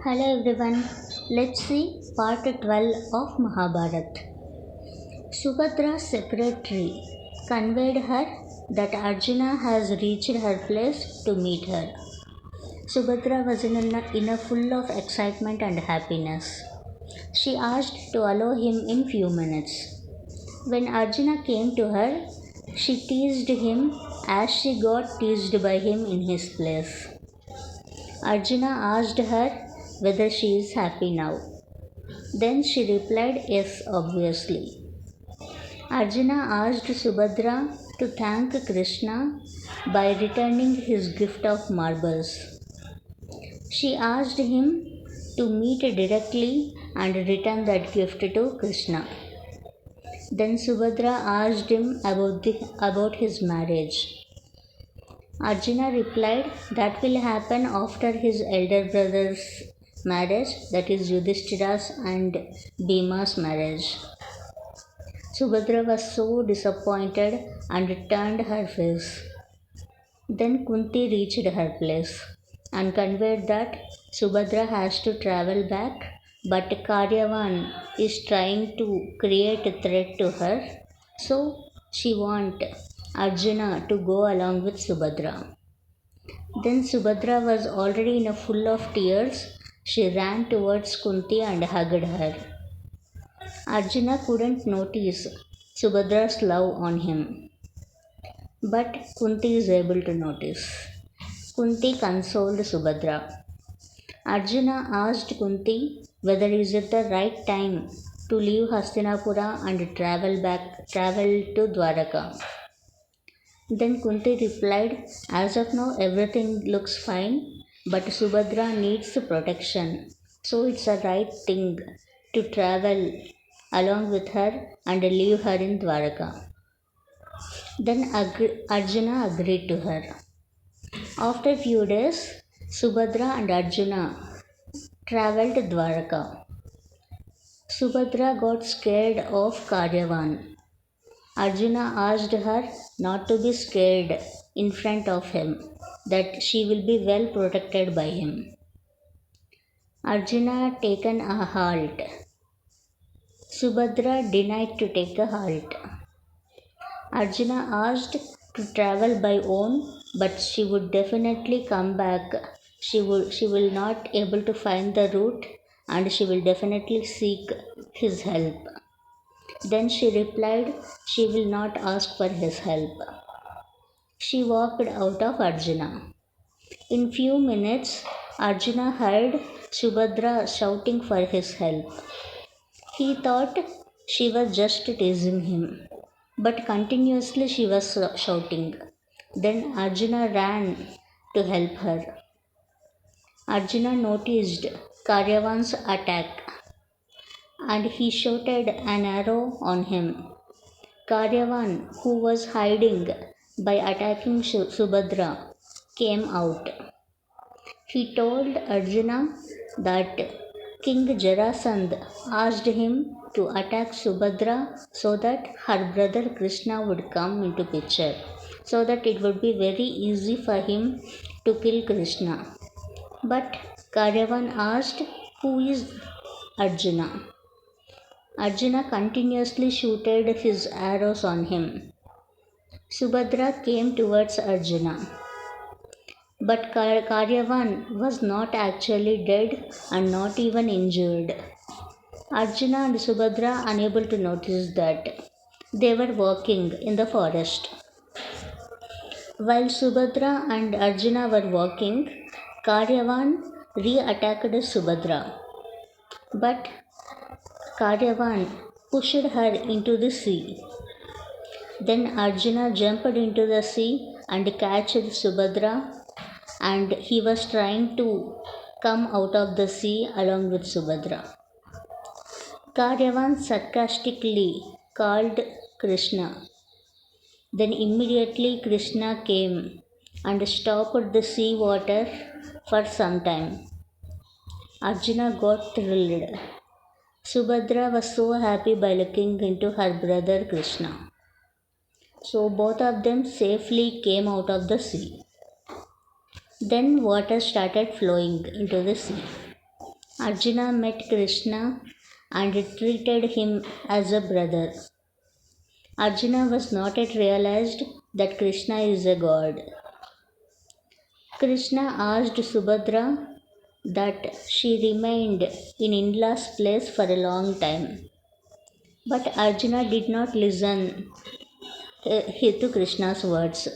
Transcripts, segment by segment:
Hello everyone, let's see part 12 of Mahabharat. Subhadra's secretary conveyed her that Arjuna has reached her place to meet her. Subhadra was in a full of excitement and happiness. She asked to allow him in few minutes. When Arjuna came to her, she teased him as she got teased by him in his place. Arjuna asked her whether she is happy now. Then she replied yes, obviously. Arjuna asked Subhadra to thank Krishna by returning his gift of marbles. She asked him to meet directly and return that gift to Krishna. Then Subhadra asked him about his marriage. Arjuna replied that will happen after his elder brother's marriage, that is Yudhishthira's and Bhima's marriage. Subhadra was so disappointed and turned her face. Then Kunti reached her place and conveyed that Subhadra has to travel back, but Karyavan is trying to create a threat to her, so she wants Arjuna to go along with Subhadra. Then Subhadra was already in a full of tears. She ran towards Kunti and hugged her. Arjuna couldn't notice Subhadra's love on him, but Kunti is able to notice. Kunti consoled Subhadra. Arjuna asked Kunti whether is it the right time to leave Hastinapura and travel to Dwaraka. Then Kunti replied, as of now everything looks fine, but Subhadra needs protection, so it's a right thing to travel along with her and leave her in Dwaraka. Then Arjuna agreed to her. After a few days, Subhadra and Arjuna travelled Dwaraka. Subhadra got scared of Karyavan. Arjuna asked her not to be scared in front of him, that she will be well protected by him. Arjuna taken a halt. Subhadra denied to take a halt. Arjuna asked to travel by own, but she would definitely come back. She will not able to find the route and she will definitely seek his help. Then she replied she will not ask for his help. She walked out of Arjuna. In few minutes, Arjuna heard Subhadra shouting for his help. He thought she was just teasing him, but continuously she was shouting. Then Arjuna ran to help her. Arjuna noticed Karyavan's attack and he shooted an arrow on him. Karyavan, who was hiding by attacking Subhadra, came out. He told Arjuna that King Jarasandh asked him to attack Subhadra so that her brother Krishna would come into picture, so that it would be very easy for him to kill Krishna. But Karyavan asked, who is Arjuna? Arjuna continuously shooted his arrows on him. Subhadra came towards Arjuna. But Karyavan was not actually dead and not even injured. Arjuna and Subhadra unable to notice that. They were walking in the forest. While Subhadra and Arjuna were walking, Karyavan re-attacked Subhadra. But Karyavan pushed her into the sea. Then Arjuna jumped into the sea and catched Subhadra, and he was trying to come out of the sea along with Subhadra. Karyavan sarcastically called Krishna. Then immediately Krishna came and stopped the sea water for some time. Arjuna got thrilled. Subhadra was so happy by looking into her brother Krishna. So both of them safely came out of the sea. Then water started flowing into the sea. Arjuna met Krishna and treated him as a brother. Arjuna was not yet realized that Krishna is a god. Krishna asked Subhadra that she remained in Indla's place for a long time. But Arjuna did not listen to Krishna's words.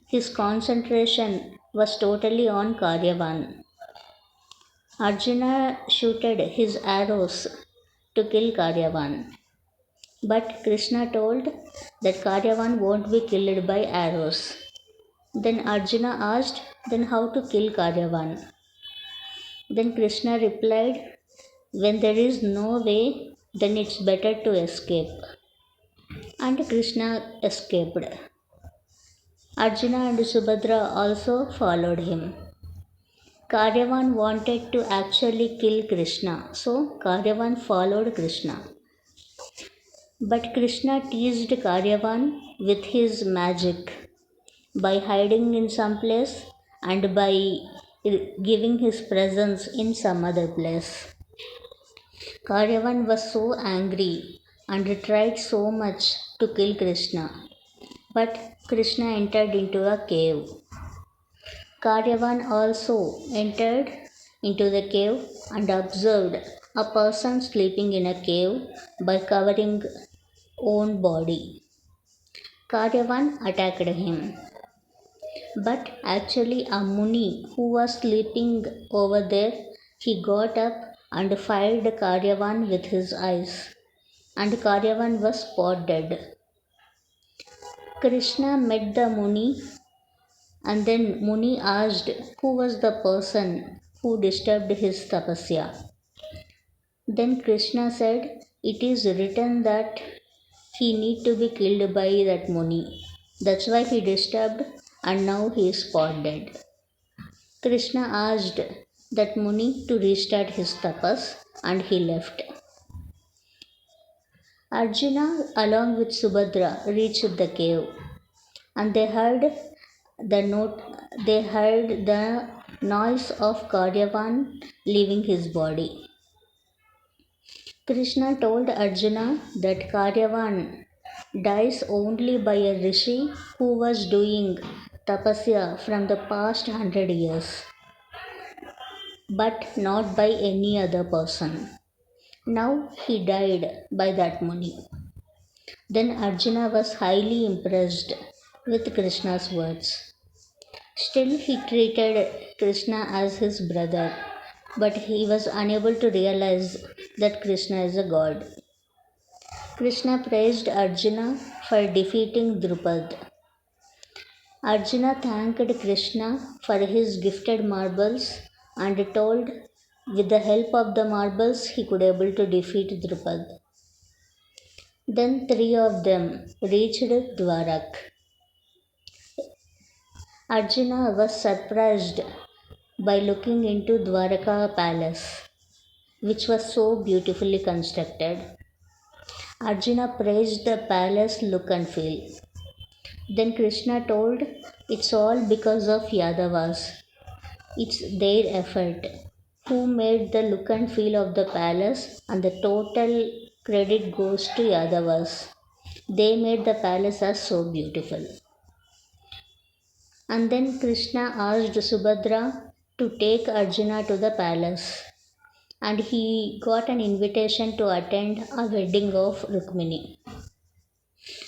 His concentration was totally on Karyavan. Arjuna shooted his arrows to kill Karyavan. But Krishna told that Karyavan won't be killed by arrows. Then Arjuna asked, then how to kill Karyavan? Then Krishna replied, when there is no way, then it's better to escape. And Krishna escaped. Arjuna and Subhadra also followed him. Karyavan wanted to actually kill Krishna, so Karyavan followed Krishna. But Krishna teased Karyavan with his magic by hiding in some place and by giving his presence in some other place. Karyavan was so angry and tried so much to kill Krishna, but Krishna entered into a cave. Karyavan also entered into the cave and observed a person sleeping in a cave by covering own body. Karyavan attacked him. But actually a Muni who was sleeping over there, he got up and fired Karyavan with his eyes, and Karyavan was spot dead. Krishna met the Muni, and then Muni asked who was the person who disturbed his tapasya. Then Krishna said, it is written that he need to be killed by that Muni. That's why he disturbed and now he is spot dead. Krishna asked that Muni to restart his tapas and he left. Arjuna along with Subhadra reached the cave and they heard the noise of Karyavan leaving his body. Krishna told Arjuna that Karyavan dies only by a rishi who was doing tapasya from the past 100 years, but not by any other person. Now he died by that Muni. Then Arjuna was highly impressed with Krishna's words. Still, he treated Krishna as his brother, but he was unable to realize that Krishna is a god. Krishna praised Arjuna for defeating Drupad. Arjuna thanked Krishna for his gifted marbles and told with the help of the marbles he could able to defeat Drupad. Then three of them reached Dwarak. Arjuna was surprised by looking into Dwaraka palace, which was so beautifully constructed. Arjuna praised the palace look and feel. Then Krishna told, it's all because of Yadavas. It's their effort who made the look and feel of the palace, and the total credit goes to Yadavas. They made the palace as so beautiful. And then Krishna asked Subhadra to take Arjuna to the palace, and he got an invitation to attend a wedding of Rukmini.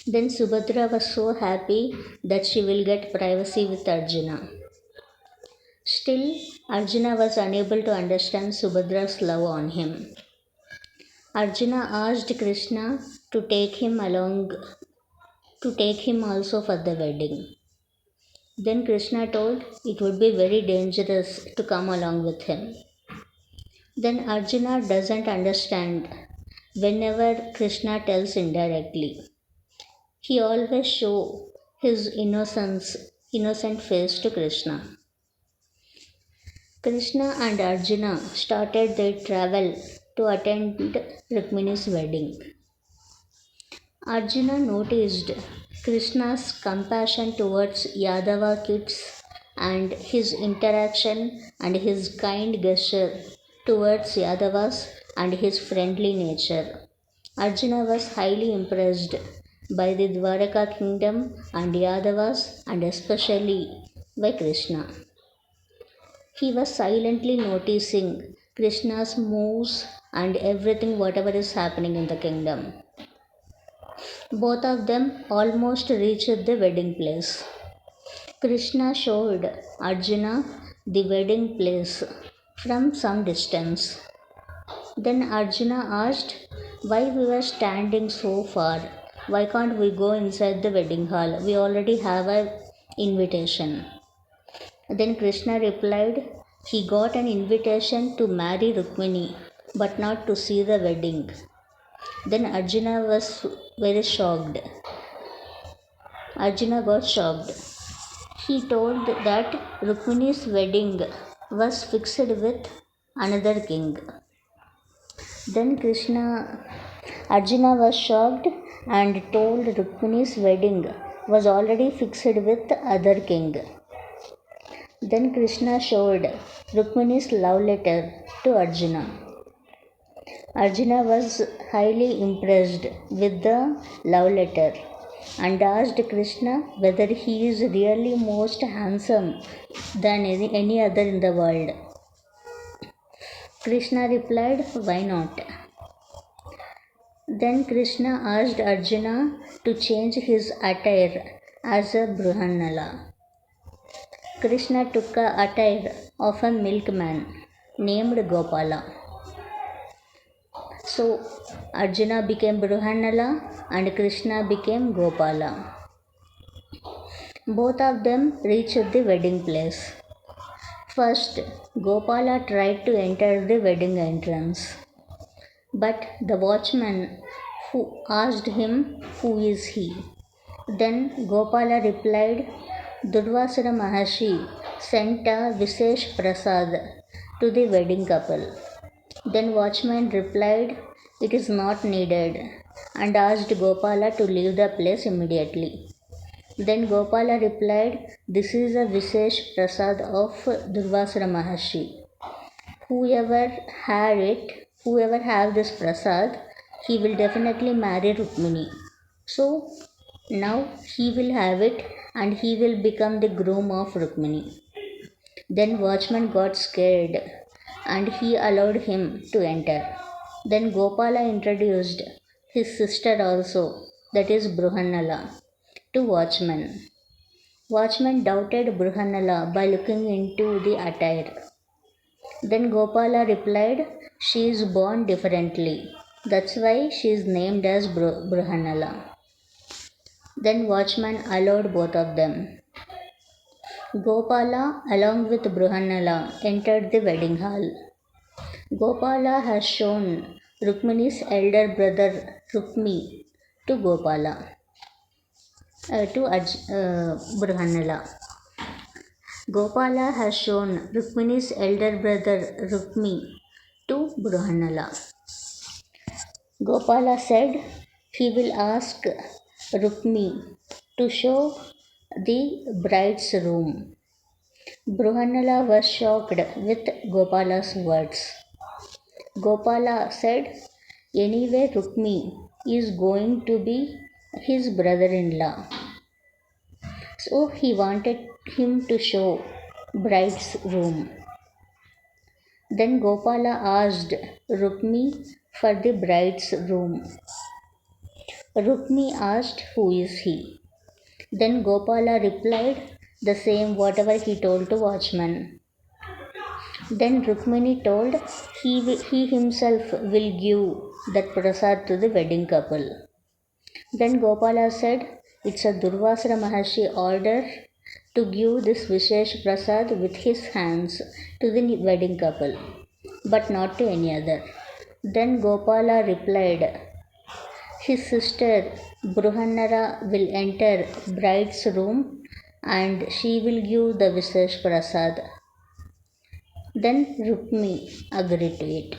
Then Subhadra was so happy that she will get privacy with Arjuna. Still, Arjuna was unable to understand Subhadra's love on him. Arjuna asked Krishna to take him also for the wedding. Then Krishna told it would be very dangerous to come along with him. Then Arjuna doesn't understand whenever Krishna tells indirectly. He always shows his innocent face to Krishna. Krishna and Arjuna started their travel to attend Rukmini's wedding. Arjuna noticed Krishna's compassion towards Yadava kids and his interaction and his kind gesture towards Yadavas and his friendly nature. Arjuna was highly impressed by the Dwaraka kingdom and Yadavas and especially by Krishna. He was silently noticing Krishna's moves and everything whatever is happening in the kingdom. Both of them almost reached the wedding place. Krishna showed Arjuna the wedding place from some distance. Then Arjuna asked why we were standing so far. Why can't we go inside the wedding hall? We already have an invitation. Then Krishna replied, he got an invitation to marry Rukmini, but not to see the wedding. Then Arjuna was very shocked. Arjuna got shocked. He told that Rukmini's wedding was fixed with another king. Then Arjuna was shocked and told Rukmini's wedding was already fixed with other king. Then Krishna showed Rukmini's love letter to Arjuna. Arjuna was highly impressed with the love letter and asked Krishna whether he is really most handsome than any other in the world. Krishna replied, why not? Then Krishna asked Arjuna to change his attire as a Bruhannala. Krishna took a attire of a milkman named Gopala. So Arjuna became Bruhannala and Krishna became Gopala. Both of them reached the wedding place. First, Gopala tried to enter the wedding entrance. But the watchman who asked him, who is he? Then Gopala replied, Durvasara Maharshi sent a Visesh Prasad to the wedding couple. Then watchman replied, it is not needed, and asked Gopala to leave the place immediately. Then Gopala replied, this is a Visesh Prasad of Durvasara Maharshi. Whoever have this prasad, he will definitely marry Rukmini. So now he will have it and he will become the groom of Rukmini. Then watchman got scared and he allowed him to enter. Then Gopala introduced his sister also, that is Bruhannala, to watchman. Watchman doubted Bruhannala by looking into the attire. Then Gopala replied, she is born differently. That's why she is named as Bruhannala. Then watchman allowed both of them. Gopala along with Bruhannala entered the wedding hall. Gopala has shown Rukmini's elder brother Rukmi to Bruhannala. Gopala has shown Rukmini's elder brother Rukmi to Bruhannala. Gopala said he will ask Rukmi to show the bride's room. Bruhannala was shocked with Gopala's words. Gopala said, anyway Rukmi is going to be his brother-in-law. So he wanted him to show bride's room. Then Gopala asked Rukmi for the bride's room. Rukmi asked, who is he? Then Gopala replied the same whatever he told to watchman. Then Rukmini told he himself will give that prasad to the wedding couple. Then Gopala said, it's a Durvasara Maharshi order to give this Vishesh Prasad with his hands to the wedding couple, but not to any other. Then Gopala replied, his sister Bruhannala will enter bride's room and she will give the Vishesh Prasad. Then Rukmi agreed to it.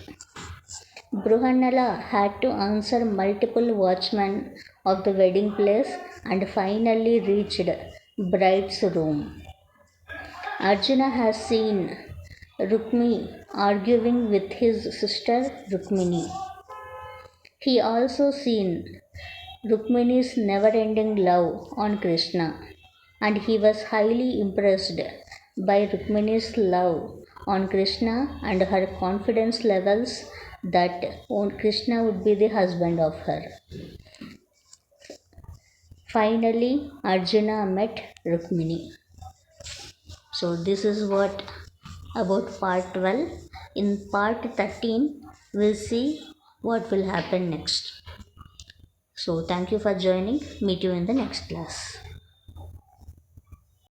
Bruhannala had to answer multiple watchmen of the wedding place and finally reached bride's room. Arjuna has seen Rukmi arguing with his sister Rukmini. He also seen Rukmini's never-ending love on Krishna, and he was highly impressed by Rukmini's love on Krishna and her confidence levels that Krishna would be the husband of her. Finally, Arjuna met Rukmini. So this is what about part 12. In part 13, we'll see what will happen next. So thank you for joining. Meet you in the next class.